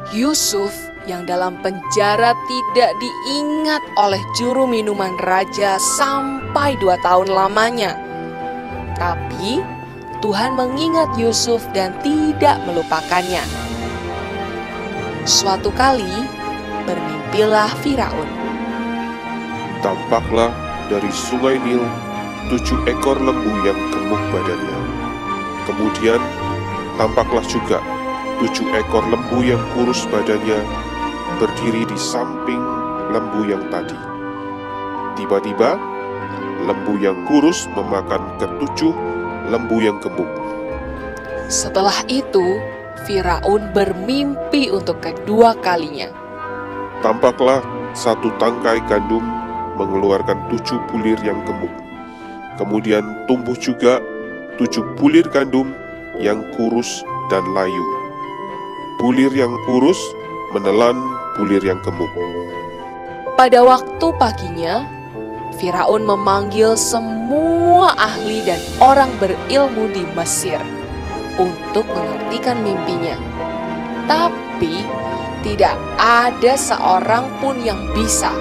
Yusuf yang dalam penjara tidak diingat oleh juru minuman raja sampai 2 tahun lamanya. Tapi Tuhan mengingat Yusuf dan tidak melupakannya. Suatu kali bermimpilah Firaun. Tampaklah dari sungai Nil 7 ekor lembu yang gemuk badannya. Kemudian tampaklah juga 7 ekor lembu yang kurus badannya berdiri di samping lembu yang tadi. Tiba-tiba lembu yang kurus memakan ke-7 lembu yang gemuk. Setelah itu, Firaun bermimpi untuk kedua kalinya. Tampaklah 1 tangkai gandum mengeluarkan 7 bulir yang gemuk. Kemudian tumbuh juga 7 bulir gandum yang kurus dan layu. Bulir yang kurus menelan bulir yang gemuk. Pada waktu paginya, Firaun memanggil semua ahli dan orang berilmu di Mesir untuk mengartikan mimpinya. Tapi tidak ada seorang pun yang bisa.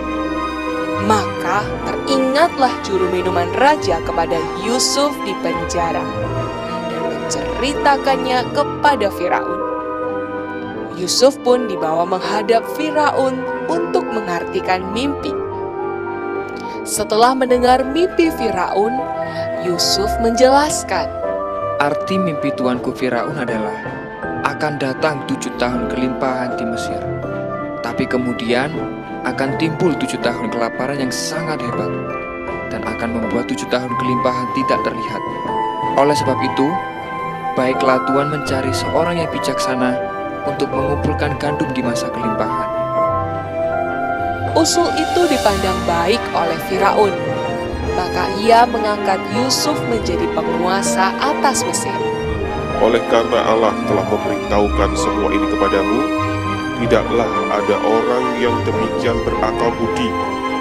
Maka teringatlah juru minuman raja kepada Yusuf di penjara dan menceritakannya kepada Firaun. Yusuf pun dibawa menghadap Firaun untuk mengartikan mimpi. Setelah mendengar mimpi Firaun, Yusuf menjelaskan. Arti mimpi tuanku Firaun adalah akan datang 7 tahun kelimpahan di Mesir. Tapi kemudian akan timbul 7 tahun kelaparan yang sangat hebat dan akan membuat 7 tahun kelimpahan tidak terlihat. Oleh sebab itu, baiklah Tuhan mencari seorang yang bijaksana untuk mengumpulkan gandum di masa kelimpahan. Usul itu dipandang baik oleh Firaun. Maka ia mengangkat Yusuf menjadi penguasa atas Mesir. Oleh karena Allah telah memberitahukan semua ini kepadamu, tidaklah ada orang yang demikian berakal budi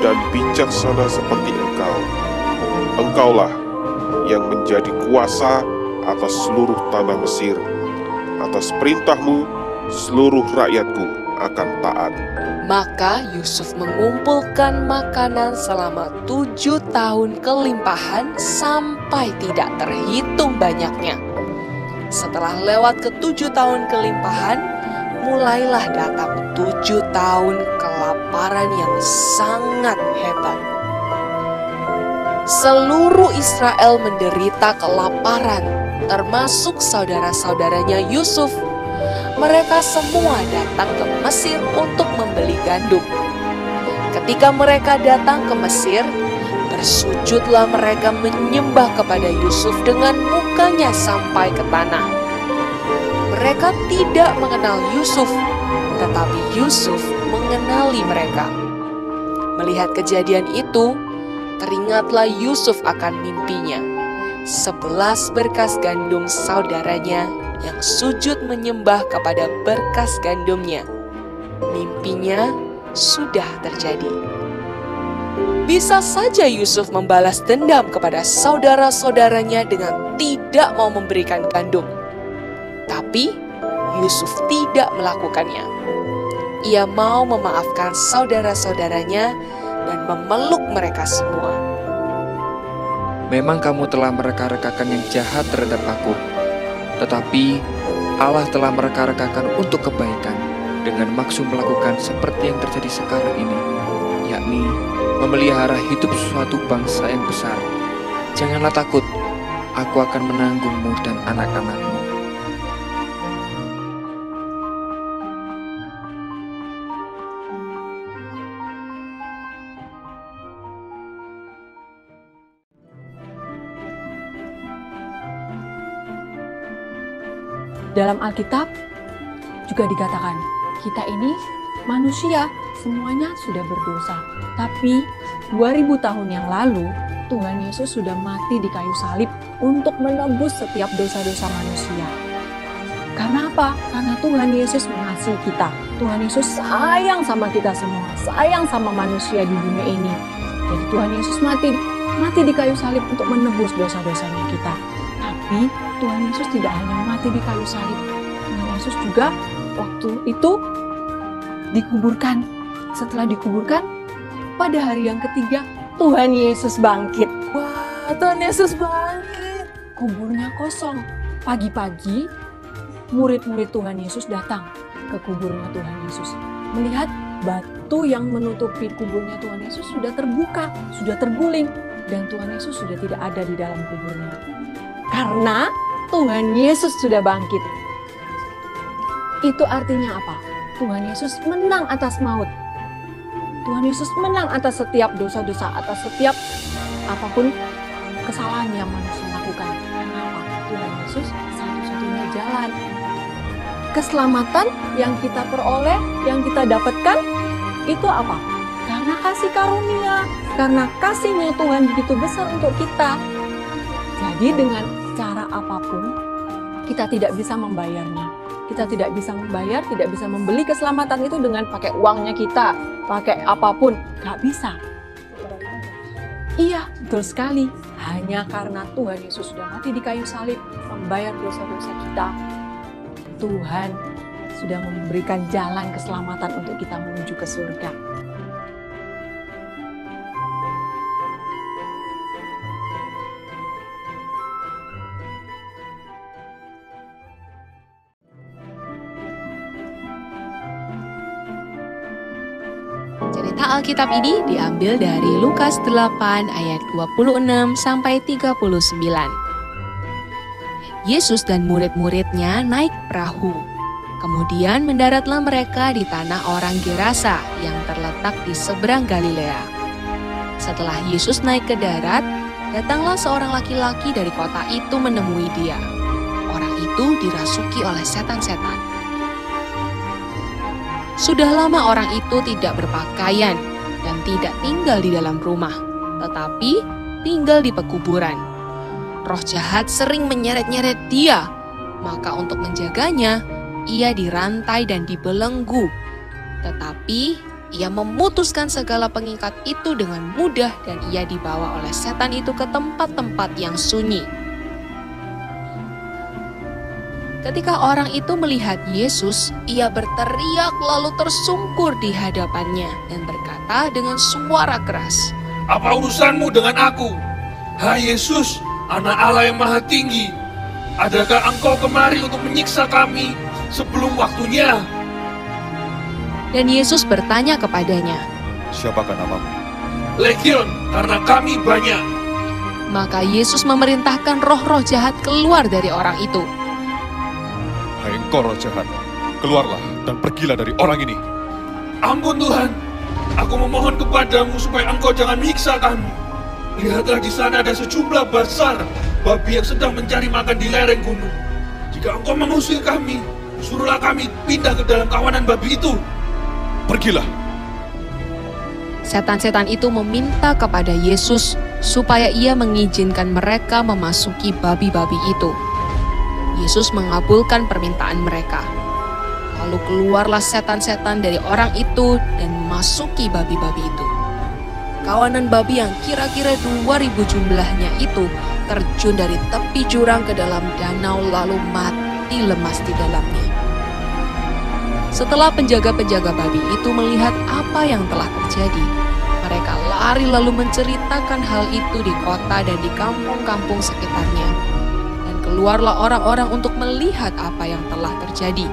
dan bijaksana seperti engkau. Engkaulah yang menjadi kuasa atas seluruh tanah Mesir. Atas perintahmu, seluruh rakyatku akan taat. Maka Yusuf mengumpulkan makanan selama 7 tahun kelimpahan sampai tidak terhitung banyaknya. Setelah lewat ke-7 tahun kelimpahan, mulailah datang 7 tahun kelaparan yang sangat hebat. Seluruh Israel menderita kelaparan, termasuk saudara-saudaranya Yusuf. Mereka semua datang ke Mesir untuk membeli gandum. Ketika mereka datang ke Mesir, bersujudlah mereka menyembah kepada Yusuf dengan mukanya sampai ke tanah. Mereka tidak mengenal Yusuf, tetapi Yusuf mengenali mereka. Melihat kejadian itu, teringatlah Yusuf akan mimpinya. 11 berkas gandum saudaranya yang sujud menyembah kepada berkas gandumnya. Mimpinya sudah terjadi. Bisa saja Yusuf membalas dendam kepada saudara-saudaranya dengan tidak mau memberikan gandum. Tapi Yusuf tidak melakukannya. Ia mau memaafkan saudara-saudaranya dan memeluk mereka semua. Memang kamu telah mereka-rekakan yang jahat terhadap aku, tetapi Allah telah mereka-rekakan untuk kebaikan dengan maksud melakukan seperti yang terjadi sekarang ini, yakni memelihara hidup suatu bangsa yang besar. Janganlah takut, aku akan menanggungmu dan anak-anakmu. Dalam Alkitab juga dikatakan, kita ini manusia, semuanya sudah berdosa. Tapi 2000 tahun yang lalu, Tuhan Yesus sudah mati di kayu salib untuk menebus setiap dosa-dosa manusia. Karena apa? Karena Tuhan Yesus mengasihi kita. Tuhan Yesus sayang sama kita semua, sayang sama manusia di dunia ini. Jadi Tuhan Yesus mati di kayu salib untuk menebus dosa-dosanya kita. Tapi Tuhan Yesus tidak hanya mati di kayu salib. Tuhan Yesus juga waktu itu dikuburkan. Setelah dikuburkan, pada hari yang ketiga Tuhan Yesus bangkit. Wah, Tuhan Yesus bangkit. Kuburnya kosong. Pagi-pagi, murid-murid Tuhan Yesus datang ke kuburnya Tuhan Yesus. Melihat batu yang menutupi kuburnya Tuhan Yesus sudah terbuka, sudah terguling. Dan Tuhan Yesus sudah tidak ada di dalam kuburnya. Karena Tuhan Yesus sudah bangkit. Itu artinya apa? Tuhan Yesus menang atas maut. Tuhan Yesus menang atas setiap dosa-dosa, atas setiap apapun kesalahan yang manusia lakukan. Kenapa? Tuhan Yesus satu-satunya jalan. Keselamatan yang kita peroleh, yang kita dapatkan, itu apa? Karena kasih karunia, karena kasihnya Tuhan begitu besar untuk kita. Jadi dengan cara apapun, kita tidak bisa membayarnya. Kita tidak bisa membayar, tidak bisa membeli keselamatan itu dengan pakai uangnya kita, pakai apapun, gak bisa. Iya, betul sekali. Hanya karena Tuhan Yesus sudah mati di kayu salib, membayar dosa-dosa kita, Tuhan sudah memberikan jalan keselamatan untuk kita menuju ke surga. Cerita Alkitab ini diambil dari Lukas 8 ayat 26 sampai 39. Yesus dan murid-muridnya naik perahu. Kemudian mendaratlah mereka di tanah orang Gerasa yang terletak di seberang Galilea. Setelah Yesus naik ke darat, datanglah seorang laki-laki dari kota itu menemui dia. Orang itu dirasuki oleh setan-setan. Sudah lama orang itu tidak berpakaian dan tidak tinggal di dalam rumah, tetapi tinggal di pekuburan. Roh jahat sering menyeret-nyeret dia, maka untuk menjaganya, ia dirantai dan dibelenggu. Tetapi ia memutuskan segala pengikat itu dengan mudah dan ia dibawa oleh setan itu ke tempat-tempat yang sunyi. Ketika orang itu melihat Yesus, ia berteriak lalu tersungkur di hadapannya dan berkata dengan suara keras, "Apa urusanmu dengan aku? Hai Yesus, Anak Allah yang Maha Tinggi, adakah engkau kemari untuk menyiksa kami sebelum waktunya?" Dan Yesus bertanya kepadanya, Siapakah namamu? "Legion, karena kami banyak." Maka Yesus memerintahkan roh-roh jahat keluar dari orang itu. Hai engkau roh jahat, keluarlah dan pergilah dari orang ini. "Ampun Tuhan, aku memohon kepadamu supaya engkau jangan menyiksa kami. Lihatlah di sana ada sejumlah besar babi yang sedang mencari makan di lereng gunung. Jika engkau mengusir kami, suruhlah kami pindah ke dalam kawanan babi itu." Pergilah. Setan-setan itu meminta kepada Yesus supaya ia mengizinkan mereka memasuki babi-babi itu. Yesus mengabulkan permintaan mereka. Lalu keluarlah setan-setan dari orang itu dan memasuki babi-babi itu. Kawanan babi yang kira-kira 2000 jumlahnya itu terjun dari tepi jurang ke dalam danau lalu mati lemas di dalamnya. Setelah penjaga-penjaga babi itu melihat apa yang telah terjadi, mereka lari lalu menceritakan hal itu di kota dan di kampung-kampung sekitarnya. Keluarlah orang-orang untuk melihat apa yang telah terjadi.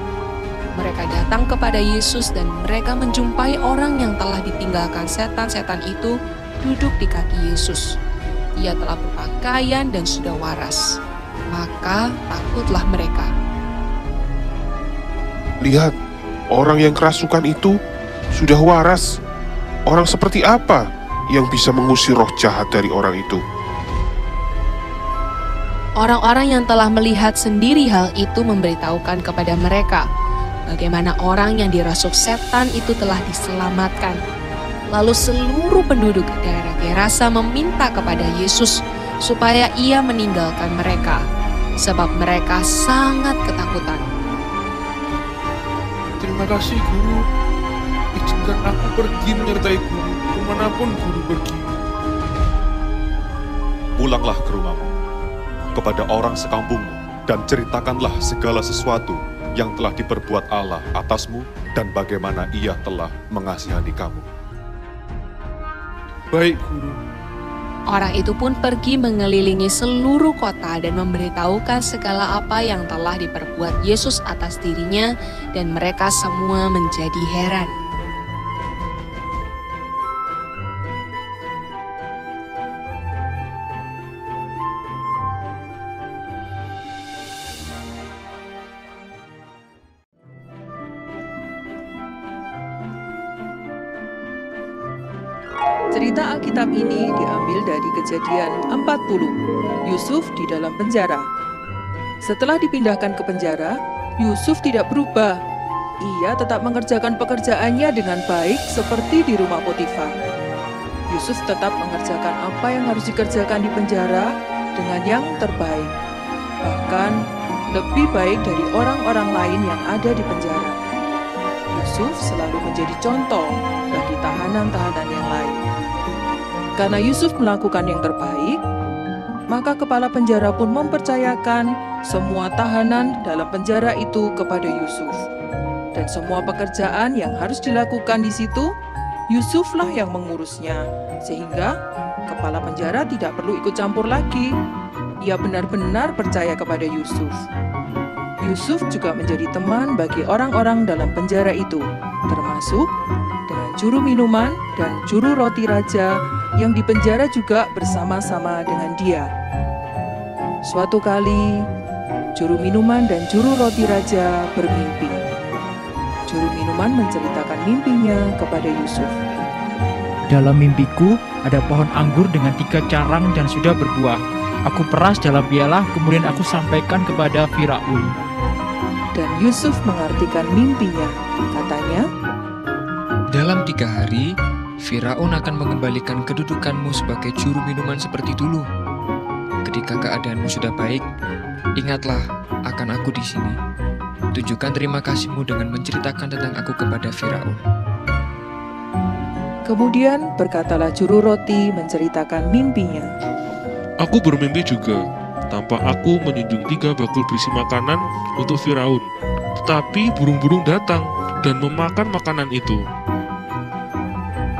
Mereka datang kepada Yesus dan mereka menjumpai orang yang telah ditinggalkan setan-setan itu duduk di kaki Yesus. Ia telah berpakaian dan sudah waras. Maka takutlah mereka. Lihat, orang yang kerasukan itu sudah waras. Orang seperti apa yang bisa mengusir roh jahat dari orang itu? Orang-orang yang telah melihat sendiri hal itu memberitahukan kepada mereka bagaimana orang yang dirasuk setan itu telah diselamatkan. Lalu seluruh penduduk daerah Gerasa meminta kepada Yesus supaya ia meninggalkan mereka, sebab mereka sangat ketakutan. "Terima kasih Guru, izinkan aku pergi menyertai Guru kemanapun Guru pergi." Pulanglah ke rumahmu, kepada orang sekampungmu, dan ceritakanlah segala sesuatu yang telah diperbuat Allah atasmu dan bagaimana Ia telah mengasihani kamu. Baik, Guru. Orang itu pun pergi mengelilingi seluruh kota dan memberitahukan segala apa yang telah diperbuat Yesus atas dirinya, dan mereka semua menjadi heran. Cerita Alkitab ini diambil dari Kejadian 40, Yusuf di dalam penjara. Setelah dipindahkan ke penjara, Yusuf tidak berubah. Ia tetap mengerjakan pekerjaannya dengan baik seperti di rumah Potifar. Yusuf tetap mengerjakan apa yang harus dikerjakan di penjara dengan yang terbaik, bahkan lebih baik dari orang-orang lain yang ada di penjara. Yusuf selalu menjadi contoh bagi tahanan-tahanan yang lain. Karena Yusuf melakukan yang terbaik, maka kepala penjara pun mempercayakan semua tahanan dalam penjara itu kepada Yusuf. Dan semua pekerjaan yang harus dilakukan di situ, Yusuflah yang mengurusnya, sehingga kepala penjara tidak perlu ikut campur lagi. Ia benar-benar percaya kepada Yusuf. Yusuf juga menjadi teman bagi orang-orang dalam penjara itu, termasuk dengan juru minuman dan juru roti raja yang dipenjara juga bersama-sama dengan dia. Suatu kali, juru minuman dan juru roti raja bermimpi. Juru minuman menceritakan mimpinya kepada Yusuf. Dalam mimpiku ada pohon anggur dengan 3 carang dan sudah berbuah. Aku peras dalam piala, kemudian aku sampaikan kepada Firaun. Dan Yusuf mengartikan mimpinya. Katanya, Dalam 3 hari, Firaun akan mengembalikan kedudukanmu sebagai juru minuman seperti dulu. Ketika keadaanmu sudah baik, ingatlah akan aku di sini. Tunjukkan terima kasihmu dengan menceritakan tentang aku kepada Firaun. kemudian berkatalah juru roti menceritakan mimpinya. Aku bermimpi juga. Tampak aku menjunjung 3 bakul berisi makanan untuk Firaun. Tetapi burung-burung datang dan memakan makanan itu.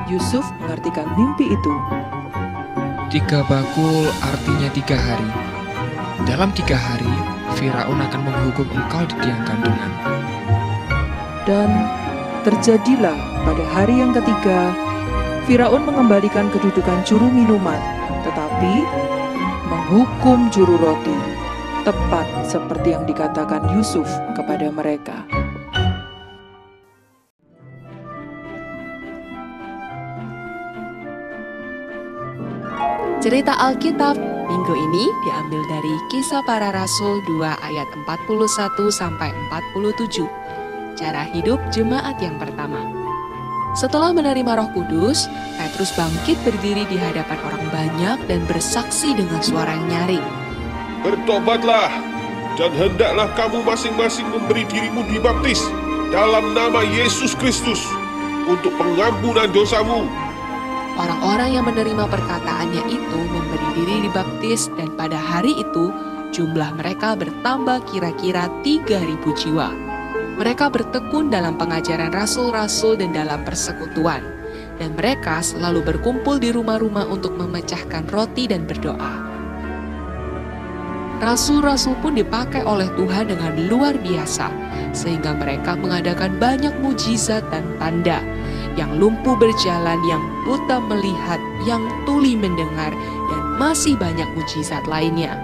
Yusuf mengartikan mimpi itu. 3 bakul artinya 3 hari. Dalam 3 hari, Firaun akan menghukum engkau di tiang gantungan. Dan terjadilah pada hari yang ketiga, Firaun mengembalikan kedudukan juru minuman, tetapi menghukum juru roti, tepat seperti yang dikatakan Yusuf kepada mereka. Cerita Alkitab minggu ini diambil dari Kisah Para Rasul 2 ayat 41-47. Cara hidup jemaat yang pertama. Setelah menerima Roh Kudus, Petrus bangkit berdiri di hadapan orang banyak dan bersaksi dengan suara yang nyaring. Bertobatlah, dan hendaklah kamu masing-masing memberi dirimu dibaptis dalam nama Yesus Kristus untuk pengampunan dosamu. Orang-orang yang menerima perkataannya itu memberi diri dibaptis, dan pada hari itu jumlah mereka bertambah kira-kira 3.000 jiwa. Mereka bertekun dalam pengajaran rasul-rasul dan dalam persekutuan, dan mereka selalu berkumpul di rumah-rumah untuk memecahkan roti dan berdoa. Rasul-rasul pun dipakai oleh Tuhan dengan luar biasa, sehingga mereka mengadakan banyak mujizat dan tanda. Yang lumpuh berjalan, yang buta melihat, yang tuli mendengar, dan masih banyak mujizat lainnya.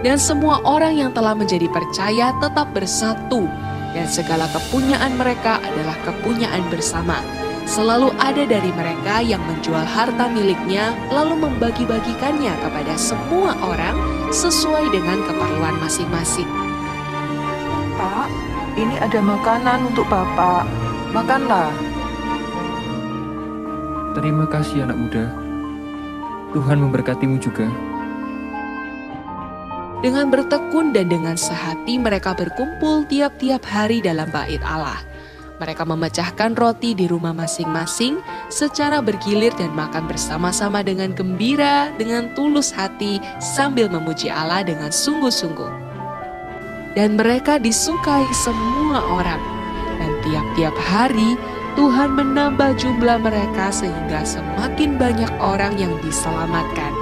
Dan semua orang yang telah menjadi percaya tetap bersatu, dan segala kepunyaan mereka adalah kepunyaan bersama. Selalu ada dari mereka yang menjual harta miliknya, lalu membagi-bagikannya kepada semua orang sesuai dengan keperluan masing-masing. Pak, ini ada makanan untuk Bapak. Makanlah. Terima kasih anak muda. Tuhan memberkatimu juga. Dengan bertekun dan dengan sehati mereka berkumpul tiap-tiap hari dalam bait Allah. Mereka memecahkan roti di rumah masing-masing secara bergilir dan makan bersama-sama dengan gembira, dengan tulus hati, sambil memuji Allah dengan sungguh-sungguh. dan mereka disukai semua orang. Dan tiap-tiap hari Tuhan menambah jumlah mereka sehingga semakin banyak orang yang diselamatkan.